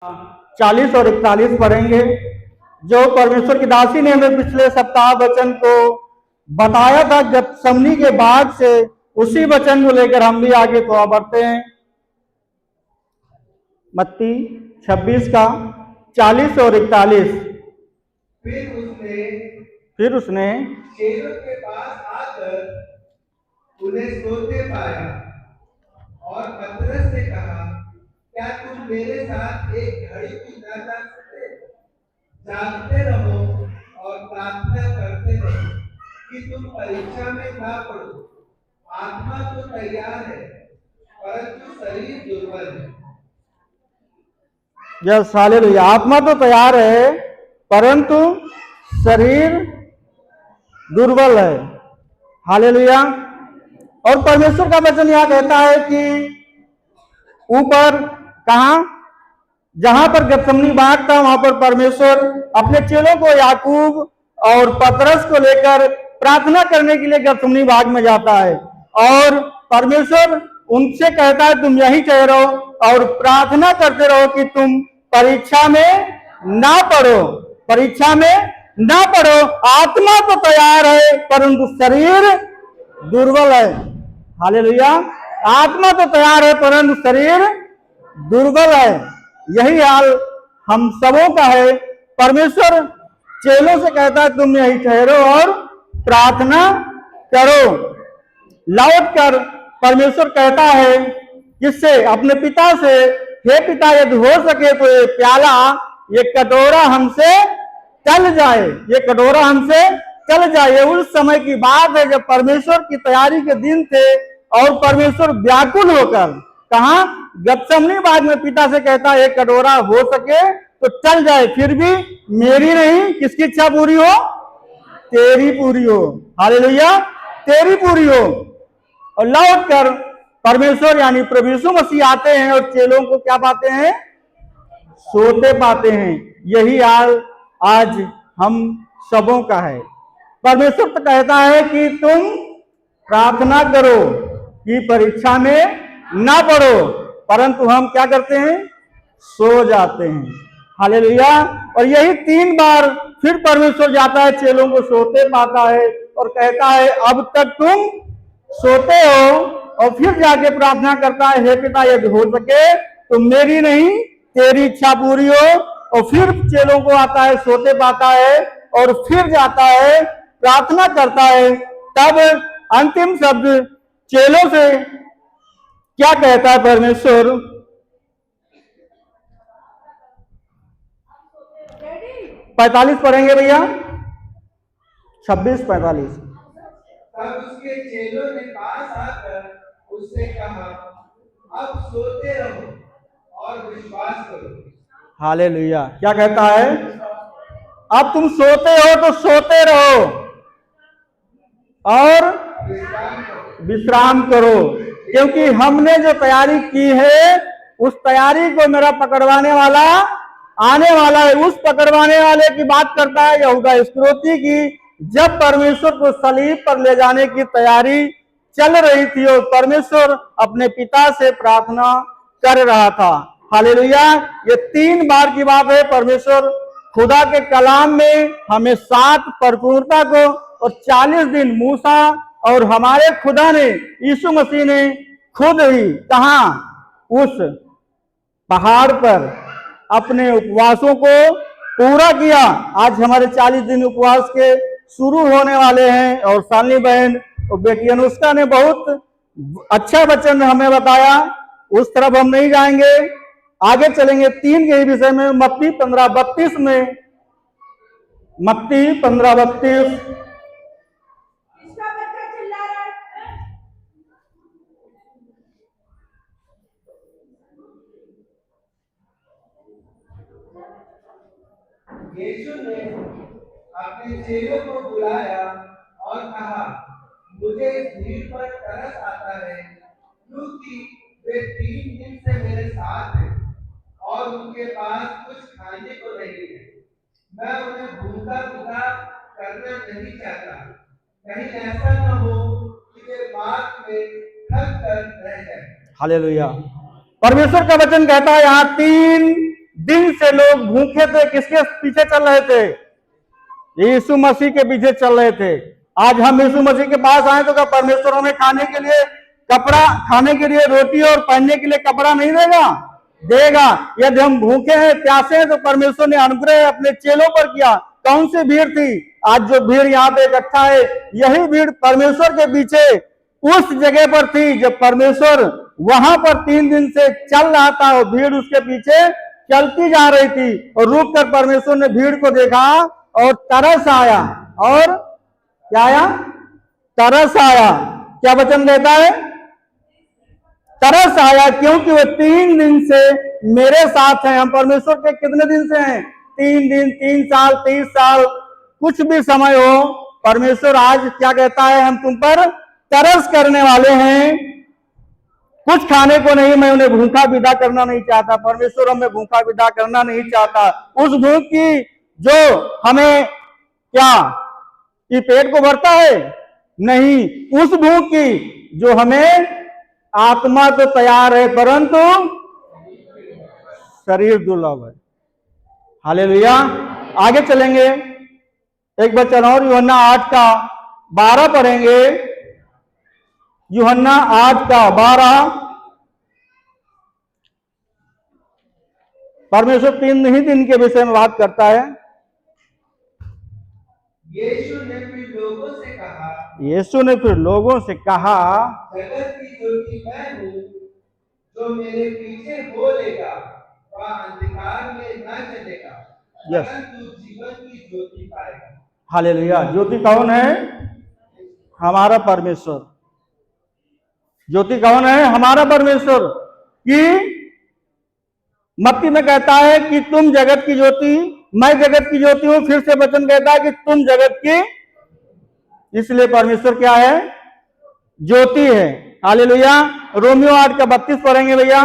40 और 41 पढ़ेंगे। जो परमेश्वर की दासी ने हमें पिछले सप्ताह वचन को बताया था गतसमनी के बाद से, उसी वचन को लेकर हम भी आगे थोड़ा बढ़ते हैं। मत्ती 26 का 40 और 41। फिर उसने चेलों के पास आकर उन्हें सोते पाया और पतरस से कहा, क्या तुम मेरे साथ एक घड़ी भी न जाग सकते? जागते रहो और प्रार्थना करते रहो कि तुम परीक्षा में ना पड़ो। आत्मा तो तैयार है परंतु शरीर दुर्बल है। Yes, hallelujah. आत्मा तो तैयार है परंतु शरीर दुर्बल है। हालेलुया। और परमेश्वर का वचन यह कहता है कि ऊपर कहा, जहां पर गतसमनी बाग था, वहां पर परमेश्वर अपने चेलों को याकूब और पतरस को लेकर प्रार्थना करने के लिए गतसमनी बाग में जाता है और परमेश्वर उनसे कहता है तुम यही ठहरो और प्रार्थना करते रहो कि तुम परीक्षा में ना पड़ो। परीक्षा में ना पड़ो। आत्मा तो तैयार है परंतु शरीर दुर्बल है। हालेलुया। आत्मा तो तैयार है परंतु शरीर दुर्बल है। यही हाल हम सबों का है। परमेश्वर चेलों से कहता है तुम यही ठहरो और प्रार्थना करो। लौट कर परमेश्वर कहता है किससे? अपने पिता से, हे पिता यदि हो सके तो ये प्याला, ये कटोरा हमसे टल जाए, ये कटोरा हमसे टल जाए। ये उस समय की बात है जब परमेश्वर की तैयारी के दिन थे और परमेश्वर व्याकुल होकर कहा गतसमनी बाग में पिता से कहता है एक कटोरा हो सके तो टल जाए, फिर भी मेरी नहीं किसकी इच्छा पूरी हो? तेरी पूरी हो। हालेलुया। तेरी पूरी हो। और लौट कर परमेश्वर यानी प्रभु यीशु मसीह आते हैं और चेलों को क्या पाते हैं? सोते पाते हैं। यही हाल आज हम सबों का है। परमेश्वर तो कहता है कि तुम प्रार्थना करो कि परीक्षा में ना पड़ो, परंतु हम क्या करते हैं? सो जाते हैं। हालेलुया। और यही 3 बार फिर परमेश्वर जाता है, चेलों को सोते पाता है और कहता है अब तक तुम सोते हो, और फिर जाके प्रार्थना करता है हे पिता यदि हो सके तो मेरी नहीं तेरी इच्छा पूरी हो। और फिर चेलों को आता है, सोते पाता है और फिर जाता है, प्रार्थना करता है। तब अंतिम शब्द चेलों से क्या कहता है परमेश्वर? 45 पढ़ेंगे भैया, 26-45। तब उसके चेलों ने पास आकर उससे कहा, अब सोते रहो और विश्वास करो। हालेलुया। क्या कहता है? अब तुम सोते हो तो सोते रहो और विश्राम करो, क्योंकि हमने जो तैयारी की है उस तैयारी को मेरा पकड़वाने वाला आने वाला है। उस पकड़वाने वाले की बात करता है यहूदा इस्करियोती की। जब परमेश्वर को सलीब पर ले जाने की तैयारी चल रही थी और परमेश्वर अपने पिता से प्रार्थना कर रहा था। हालेलुया। ये 3 बार की बात है। परमेश्वर खुदा के कलाम में हमें 7 परिपूर्णता को और 40 दिन मूसा और हमारे खुदा ने यीशु मसीह ने खुद ही कहा उस पहाड़ पर अपने उपवासों को पूरा किया। आज हमारे 40 दिन उपवास के शुरू होने वाले हैं और सालनी बहन और बेटी अनुष्का ने बहुत अच्छा वचन हमें बताया। उस तरफ हम नहीं जाएंगे, आगे चलेंगे 3 के विषय में। मत्ती 15:32 में, मत्ती 15:32। यीशु ने अपने चेलों को बुलाया और कहा, मुझे इस भीड़ पर तरस आता है क्योंकि वे 3 दिन से मेरे साथ हैं और उनके पास कुछ खाने को नहीं है। मैं उन्हें भूखा भूखा करना नहीं चाहता, कहीं ऐसा न हो कि वे मार्ग में थक कर रह जाए। हालेलुया। परमेश्वर का वचन कहता है यहाँ 3 दिन से लोग भूखे थे, किसके पीछे चल रहे थे? यीशु मसीह के पीछे चल रहे थे। आज हम यीशु मसीह के पास आए तो क्या परमेश्वर हमें खाने के लिए कपड़ा, खाने के लिए रोटी और पहनने के लिए कपड़ा नहीं देगा? देगा। यदि हम भूखे हैं, प्यासे हैं, तो परमेश्वर ने अनुग्रह अपने चेलों पर किया। कौन सी भीड़ थी? आज जो भीड़ यहाँ पे इकट्ठा है, यही भीड़ परमेश्वर के पीछे उस जगह पर थी जब परमेश्वर वहां पर 3 दिन से चल रहा था और भीड़ उसके पीछे चलती जा रही थी। और रुक कर परमेश्वर ने भीड़ को देखा और तरस आया। और क्या आया? तरस आया। क्या वचन कहता है? तरस आया, क्योंकि वो 3 दिन से मेरे साथ हैं। हम परमेश्वर के कितने दिन से हैं? 3 दिन, 3 साल, 30 साल, कुछ भी समय हो, परमेश्वर आज क्या कहता है? हम तुम पर तरस करने वाले हैं। कुछ खाने को नहीं, मैं उन्हें भूखा विदा करना नहीं चाहता। परमेश्वर हमें भूखा विदा करना नहीं चाहता। उस भूख की जो हमें क्या कि पेट को भरता है? नहीं, उस भूख की जो हमें आत्मा तो तैयार है परंतु शरीर दुर्लभ है। हालेलुया। आगे चलेंगे, एक वचन और यूहन्ना 8:12 पढ़ेंगे। यूहन्ना 8:12। परमेश्वर 3 ही दिन के विषय में बात करता है। यीशु ने फिर लोगों से कहा, यीशु ने फिर लोगों से कहा, जगत की ज्योति मैं हूँ, जो मेरे पीछे बोलेगा वह अंधकार में न चलेगा, परंतु जीवन की ज्योति पाएगा। हालेलुया। ज्योति कौन है? हमारा परमेश्वर। ज्योति कौन है? हमारा परमेश्वर। कि मत्ती में कहता है कि तुम जगत की ज्योति, मैं जगत की ज्योति हूं। फिर से वचन कहता है कि तुम जगत की, इसलिए परमेश्वर क्या है? ज्योति है। हालेलुया। रोमियो 8:32 पढ़ेंगे भैया।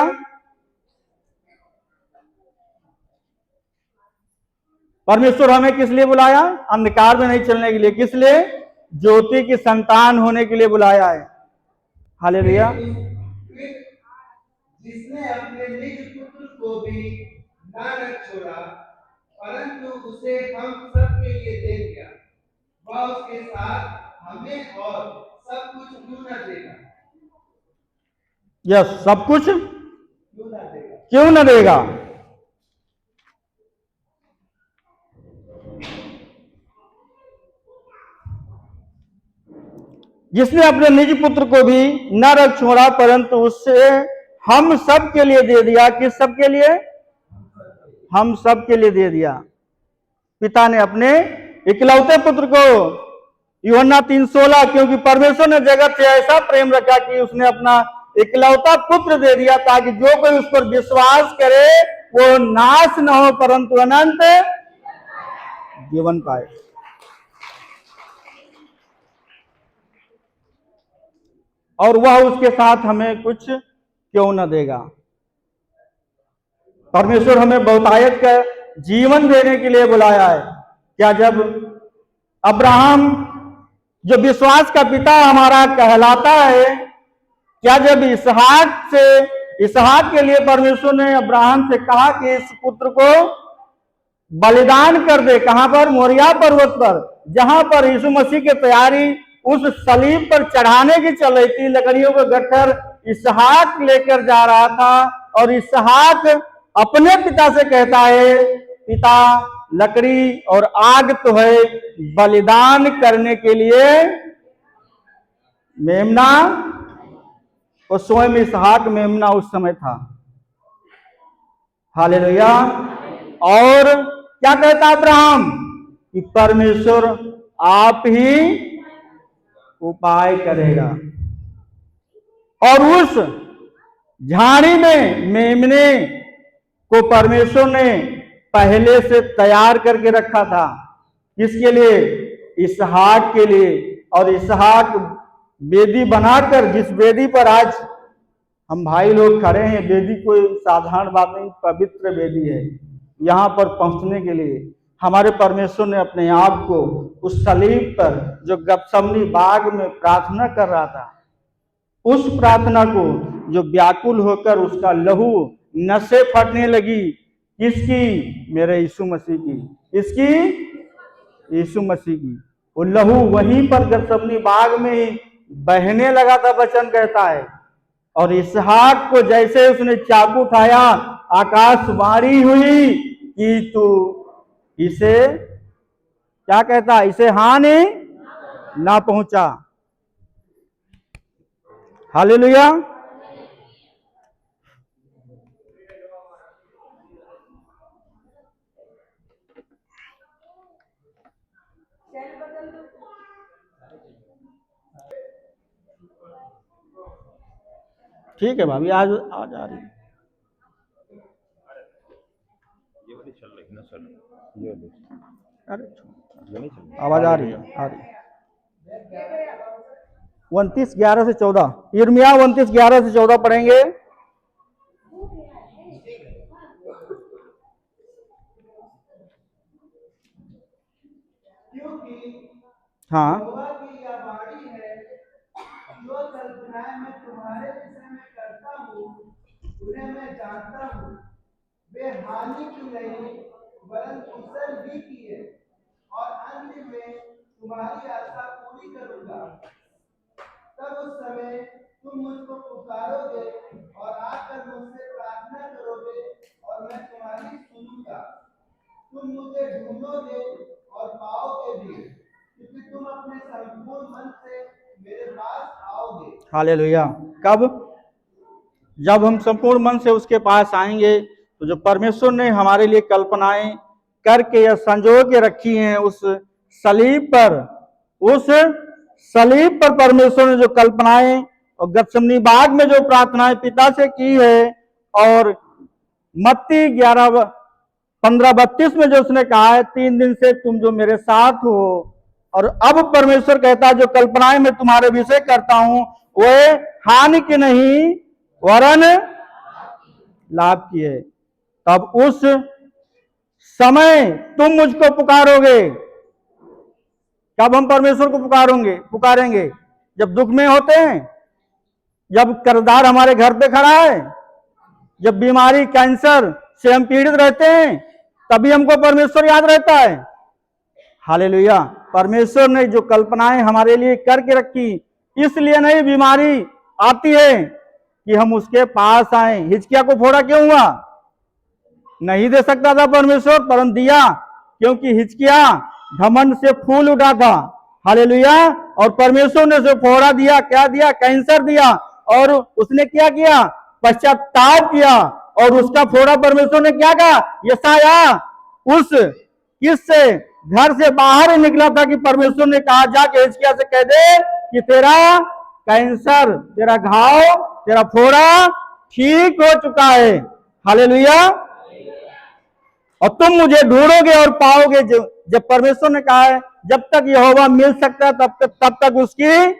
परमेश्वर हमें किस लिए बुलाया? अंधकार में नहीं चलने के लिए। किस लिए? ज्योति की संतान होने के लिए बुलाया है। हालेलुया। जिसने अपने निज पुत्र को भी न रख छोड़ा, परंतु उसे हम सब के लिए दे दिया, वह उसके साथ हमें और सब कुछ क्यों न देगा? यस, सब कुछ क्यों न देगा? क्यों न देगा? जिसने अपने निज पुत्र को भी न रख छोड़ा परंतु उससे हम सब के लिए दे दिया। किस सब के लिए? हम सब के लिए दे दिया। पिता ने अपने इकलौते पुत्र को, यूहन्ना 3:16, क्योंकि परमेश्वर ने जगत से ऐसा प्रेम रखा कि उसने अपना इकलौता पुत्र दे दिया ताकि जो कोई उस पर विश्वास करे वो नाश न हो परंतु अनंत जीवन पाए। और वह उसके साथ हमें कुछ क्यों न देगा? परमेश्वर हमें बहुतायत का जीवन देने के लिए बुलाया है। क्या जब अब्राहम, जो विश्वास का पिता हमारा कहलाता है, क्या जब इसहाक के लिए परमेश्वर ने अब्राहम से कहा कि इस पुत्र को बलिदान कर दे, कहां पर? मोरिया पर्वत पर, जहां पर यीशु मसीह की तैयारी उस सलीब पर चढ़ाने की चल रही थी। लकड़ियों का गट्ठर इसहाक लेकर जा रहा था और इसहाक अपने पिता से कहता है, पिता, लकड़ी और आग तो है, बलिदान करने के लिए मेमना। और स्वयं इसहाक मेमना उस समय था। हालेलुया। और क्या कहता अब्राहम? कि परमेश्वर आप ही उपाय करेगा। और उस झाड़ी में मेमने को परमेश्वर ने पहले से तैयार करके रखा था। किसके लिए? इसहाक के लिए। और इसहाक वेदी बनाकर, जिस वेदी पर आज हम भाई लोग खड़े हैं, वेदी कोई साधारण बात नहीं, पवित्र वेदी है। यहाँ पर पहुंचने के लिए हमारे परमेश्वर ने अपने आप को उस सलीब पर, जो गतसमनी बाग में प्रार्थना कर रहा था, उस प्रार्थना को जो व्याकुल होकर उसका लहू नसें फटने लगी, किसकी? मेरे यीशु मसीह की। इसकी? यीशु मसीह की। वो लहू वहीं पर गतसमनी बाग में ही बहने लगा था, वचन कहता है। और इसहाक को जैसे उसने चाकू उठाया, आकाशवाणी हुई कि तू इसे, क्या कहता, इसे हानि ना पहुंचा। हालेलुया। ठीक है भाभी, आज आज आ रही है। ये वाली चल रही है ना सर, ये वाली अरे ये नहीं चल रही। आवाज आ रही है, आ रही है। 29:11 से 14, यिर्मयाह 29:11 से 14 पढ़ेंगे। क्योंकि हाँ, यहोवा की यह वाणी है, जो कल्पनाएं मैं तुम्हारे विषय में करता हूँ उन्हें मैं जानता हूँ। वे हानि की नहीं वरन कुशल ही की है, और अंत में तुम्हारी आशा पूरी करूंगा। तब उस समय तुम मुझको पुकारोगे और आकर मुझसे प्रार्थना करोगे और मैं तुम्हारी सुनूंगा। तुम मुझे ढूंढोगे और पाओगे भी, क्योंकि तुम अपने संपूर्ण मन से मेरे पास आओगे। हालेलुया। कब? जब हम संपूर्ण मन से उसके पास आएंगे, तो जो परमेश्वर ने हमारे लिए कल्पनाएं करके या संजो के रखी हैं उस सलीब पर, उस सलीब पर परमेश्वर ने जो कल्पनाएं और गतसमनी बाग में जो प्रार्थनाएं पिता से की है, और मत्ती 11:15-32 में जो उसने कहा है, 3 दिन से तुम जो मेरे साथ हो, और अब परमेश्वर कहता है जो कल्पनाएं मैं तुम्हारे विषय करता हूं वे हानि की नहीं वरन लाभ की है। तब उस समय तुम मुझको पुकारोगे। कब हम परमेश्वर को पुकारेंगे? जब दुख में होते हैं, जब कर्जदार हमारे घर पे खड़ा है, जब बीमारी कैंसर से हम पीड़ित रहते हैं, तभी हमको परमेश्वर याद रहता है। हालेलुया। परमेश्वर ने जो कल्पनाएं हमारे लिए करके रखी, इसलिए नहीं बीमारी आती है कि हम उसके पास आए। हिजकिया को फोड़ा क्यों हुआ? नहीं दे सकता था परमेश्वर, परंतु दिया, क्योंकि हिजकिया घमंड से फूल उठा था। हालेलुया। और परमेश्वर ने जो फोड़ा दिया, क्या दिया? कैंसर दिया। और उसने क्या किया? पश्चाताप किया, और उसका फोड़ा परमेश्वर ने क्या कहा? यशाया उस किससे घर से बाहर ही निकला था कि परमेश्वर ने कहा जाके हिजकिया से कह दे कि तेरा कैंसर, तेरा घाव, तेरा फोड़ा ठीक हो चुका है। हालेलुया। और तुम मुझे ढूंढोगे और पाओगे। जब परमेश्वर ने कहा है जब तक यहोवा मिल सकता है तब तक उसकी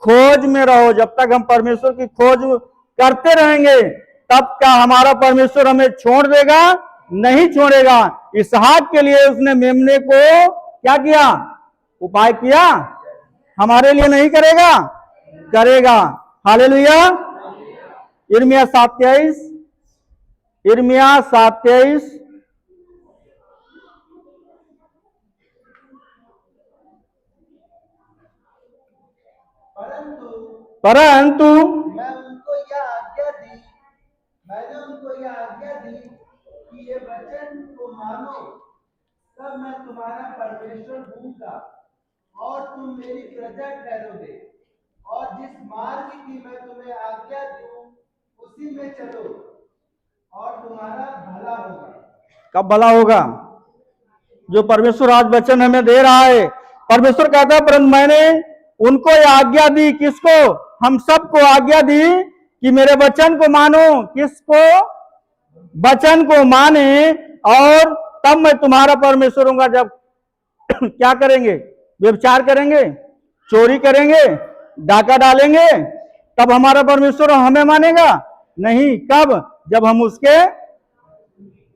खोज में रहो। जब तक हम परमेश्वर की खोज करते रहेंगे, तब क्या हमारा परमेश्वर हमें छोड़ देगा? नहीं छोड़ेगा। इसहाक के लिए उसने मेमने को क्या किया? उपाय किया। हमारे लिए नहीं करेगा? करेगा। हालेलुया। यिर्मयाह 7:23, यिर्मयाह 7:23। परंतु मैंने उनको यह आज्ञा दी कि ये वचन को मानो, तब मैं तुम्हारा परमेश्वर होऊंगा और तुम मेरी प्रजा ठहरोगे, और जिस मार्ग की मैं तुम्हें आज्ञा दूं उसी में चलो और तुम्हारा भला होगा। कब भला होगा? जो परमेश्वर आज वचन हमें दे रहा है। परमेश्वर कहता है परंतु मैंने उनको यह आज्ञा दी, किसको? हम सबको आज्ञा दी कि मेरे वचन को मानो। किसको? वचन को माने, और तब मैं तुम्हारा परमेश्वर होऊंगा। जब क्या करेंगे? व्यभिचार करेंगे, चोरी करेंगे, डाका डालेंगे, तब हमारा परमेश्वर हमें मानेगा? नहीं। कब? जब हम उसके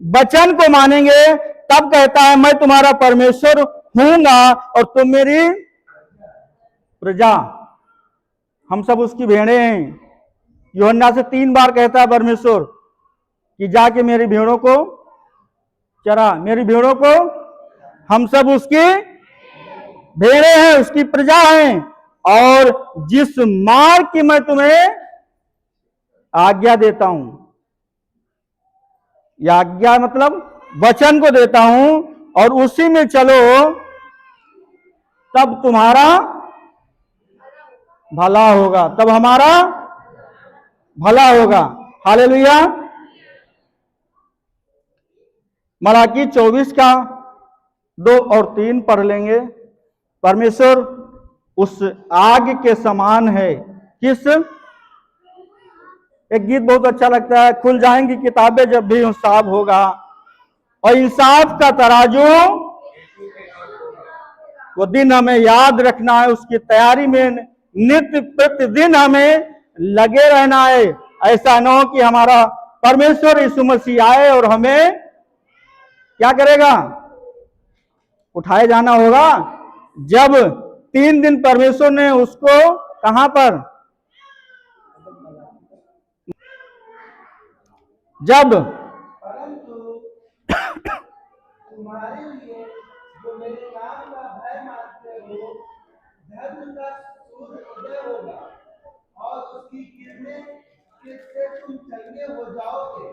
वचन को मानेंगे, तब कहता है मैं तुम्हारा परमेश्वर हूंगा और तुम मेरी प्रजा। हम सब उसकी भेड़े हैं। यूहन्ना से 3 बार कहता है परमेश्वर कि जाके मेरी भेड़ों को चरा, मेरी भेड़ों को, हम सब उसकी भेड़े हैं, उसकी प्रजा हैं। और जिस मार्ग की मैं तुम्हें आज्ञा देता हूं, यह आज्ञा मतलब वचन को देता हूं, और उसी में चलो, तब तुम्हारा भला होगा, तब हमारा भला होगा। हालेलुया। मलाकी 24 का 2 और 3 पढ़ लेंगे। परमेश्वर उस आग के समान है। किस, एक गीत बहुत अच्छा लगता है, खुल जाएंगी किताबें जब भी इंसाफ होगा, और इंसाफ का तराजू, वो दिन हमें याद रखना है, उसकी तैयारी में नित्य प्रतिदिन हमें लगे रहना है। ऐसा न हो कि हमारा परमेश्वर यीशु मसीह आए और हमें क्या करेगा, उठाए जाना होगा। जब 3 दिन परमेश्वर ने उसको कहां पर, जब परंतु तुम्हारे लिए जो मेरे नाम का भय मानते हो, धर्म का सूर्य उदय होगा और उसकी किरणें से तुम चंगे हो जाओगे,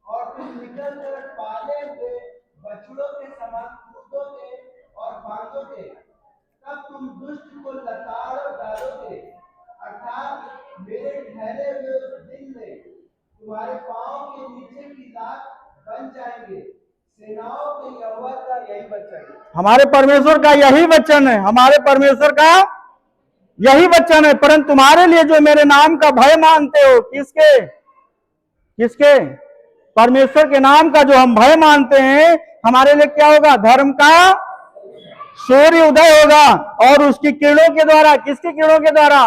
और तुम निकलकर पाले हुए बछड़ों के समान कूदोगे और भागोगे। तब तुम दुष्ट को लताड़ डालोगे, अर्थात मेरे ठहरे हुए उस दिन में तुम्हारे पांव के नीचे की लात बन जाएंगे। सेनाओं के यहोवा का यही वचन है। हमारे परमेश्वर का यही वचन है, हमारे परमेश्वर का यही वचन है। परंतु तुम्हारे लिए जो मेरे नाम का भय मानते हो, किसके, किसके, परमेश्वर के नाम का जो हम भय मानते हैं, हमारे लिए क्या होगा, धर्म का सूर्य उदय होगा, और उसकी किरणों के द्वारा, किसकी किरणों के द्वारा,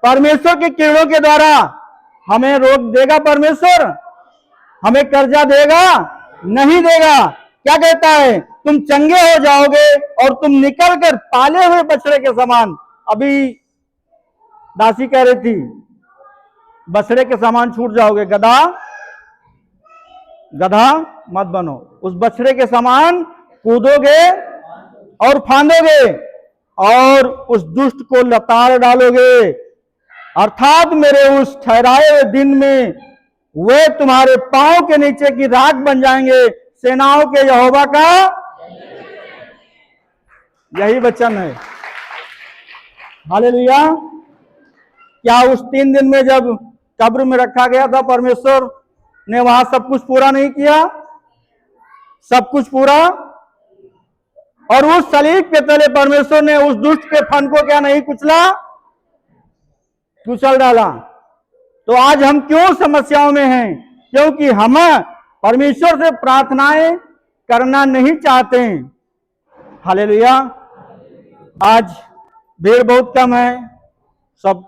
परमेश्वर की किरणों के द्वारा हमें रोक देगा परमेश्वर, हमें कर्जा देगा, नहीं देगा। क्या कहता है, तुम चंगे हो जाओगे और तुम निकल कर पाले हुए बछड़े के समान। अभी दासी कह रही थी, बछड़े के समान छूट जाओगे, गधा, गधा मत बनो, उस बछड़े के समान कूदोगे और फांदोगे, और उस दुष्ट को लताड़ डालोगे, अर्थात मेरे उस ठहराए हुए दिन में वे तुम्हारे पांव के नीचे की राख बन जाएंगे। सेनाओं के यहोवा का यही वचन है। हालेलुया। क्या उस 3 दिन में जब कब्र में रखा गया था, परमेश्वर ने वहां सब कुछ पूरा नहीं किया, सब कुछ पूरा, और उस सलीब के तले परमेश्वर ने उस दुष्ट के फन को क्या नहीं कुचला, कुचल डाला। तो आज हम क्यों समस्याओं में हैं, क्योंकि हम परमेश्वर से प्रार्थनाएं करना नहीं चाहते हैं। हालेलुया। आज भीड़ बहुत कम है, सब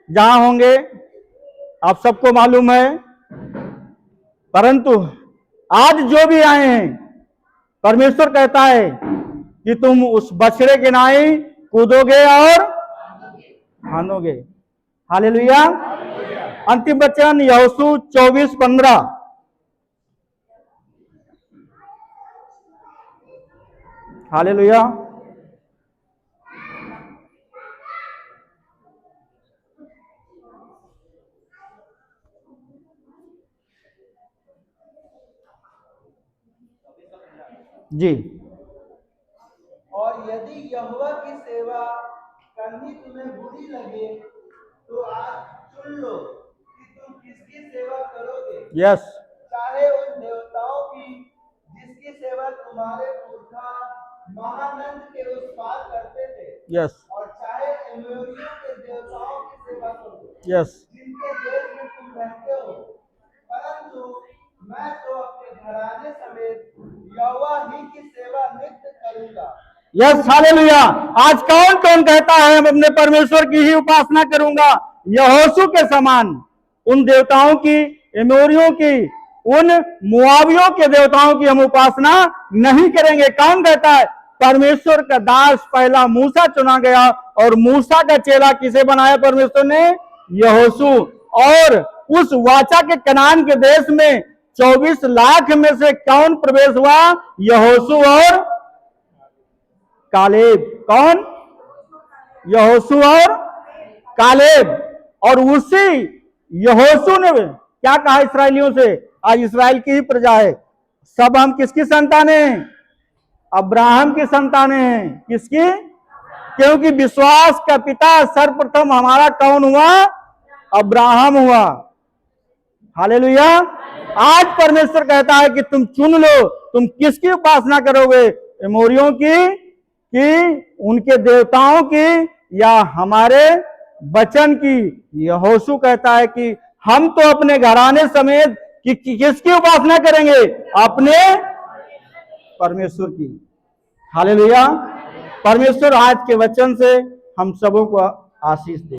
जहां होंगे आप सबको मालूम है, परंतु आज जो भी आए हैं, परमेश्वर कहता है कि तुम उस बछड़े के नाई कूदोगे और फांदोगे। हालेलुया। अंतिम वचन यहोशू 24:15। हालेलुया। जी। और यदि यहोवा की सेवा करनी तुम्हें बुरी लगे, तो आज चुन लो कि तुम किसकी सेवा करोगे। यस। चाहे उन देवताओं की जिसकी सेवा तुम्हारे पुरखा महानंद के उस पार करते थे, यस। और चाहे एमोरियों के देवताओं की सेवा करो, यस। जिनके देश में तुम रहते हो। परंतु मैं तो अपने घराने समेत यहोवा ही की सेवा नित्य करूंगा। यस। हालेलुया। आज कौन कौन कहता है हम अपने परमेश्वर की ही उपासना करूंगा, यहोशू के समान, उन देवताओं की, एमोरियों की, उन मुआवियों के देवताओं की हम उपासना नहीं करेंगे। कौन कहता है, परमेश्वर का दास पहला मूसा चुना गया, और मूसा का चेला किसे बनाया परमेश्वर ने, यहोशू। और उस वाचा के कनान के देश में 24 लाख में से कौन प्रवेश हुआ? यहोशू और कालेब। कौन? यहोशू और कालेब। और उसी यहोशू ने क्या कहा इसराइलियों से? आज इसराइल की ही प्रजा है, सब हम किसकी संतानें हैं? अब्राहम की संतानें हैं। किसकी? क्योंकि विश्वास का पिता सर्वप्रथम हमारा कौन हुआ? अब्राहम हुआ। हालेलुया। आज परमेश्वर कहता है कि तुम चुन लो, तुम किसकी उपासना करोगे? एमोरियों की, कि उनके देवताओं की, या हमारे वचन की? यहोशू कहता है कि हम तो अपने घराने समेत किसकी उपासना करेंगे? अपने परमेश्वर की। हालेलुया। परमेश्वर आज के वचन से हम सबों को आशीष दे।